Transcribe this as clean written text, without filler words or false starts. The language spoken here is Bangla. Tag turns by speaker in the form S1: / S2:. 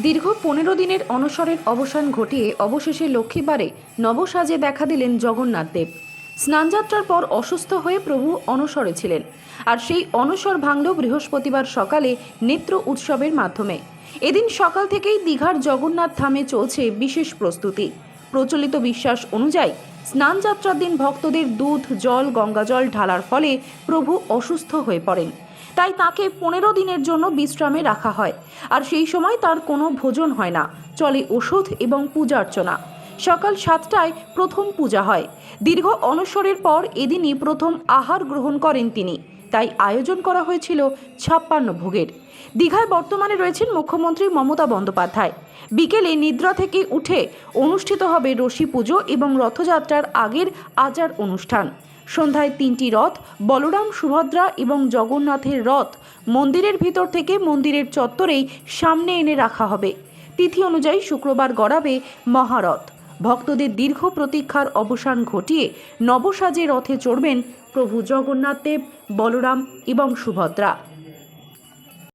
S1: দীর্ঘ 15 দিনের অনশনের অবসান ঘটিয়ে অবশেষে লক্ষ্মীবারে নবসাজে দেখা দিলেন জগন্নাথ দেব। স্নানযাত্রার পর অসুস্থ হয়ে প্রভু অনশরে ছিলেন, আর সেই অনশর ভাঙল বৃহস্পতিবার সকালে নেত্র উৎসবের মাধ্যমে। এদিন সকাল থেকেই দীঘার জগন্নাথ ধামে চলছে বিশেষ প্রস্তুতি। প্রচলিত বিশ্বাস অনুযায়ী স্নানযাত্রার দিন ভক্তদের দুধ, জল, গঙ্গাজল ঢালার ফলে প্রভু অসুস্থ হয়ে পড়েন। তাই তাকে 15 দিনের জন্য বিশ্রামে রাখা হয়, আর সেই সময় তার কোনো ভোজন হয় না, চলে ওষুধ এবং পূজা অর্চনা। সকাল 7টায় প্রথম পূজা হয়। দীর্ঘ অনশরের পর এদিনই প্রথম আহার গ্রহণ করেন তিনি, তাই আয়োজন করা হয়েছিল 56 ভোগের। দীঘায় বর্তমানে রয়েছেন মুখ্যমন্ত্রী মমতা বন্দ্যোপাধ্যায়। বিকেলে নিদ্রা থেকে উঠে অনুষ্ঠিত হবে রশি পুজো এবং রথযাত্রার আগের আচার অনুষ্ঠান। সন্ধ্যায় 3টি রথ, বলরাম, সুভদ্রা এবং জগন্নাথের রথ মন্দিরের ভিতর থেকে মন্দিরের চত্বরেই সামনে এনে রাখা হবে। তিথি অনুযায়ী শুক্রবার গড়াবে মহারথ। ভক্তদের দীর্ঘ প্রতীক্ষার অবসান ঘটিয়ে নবসাজে রথে চড়বেন প্রভু জগন্নাথ দেব, বলরাম এবং সুভদ্রা।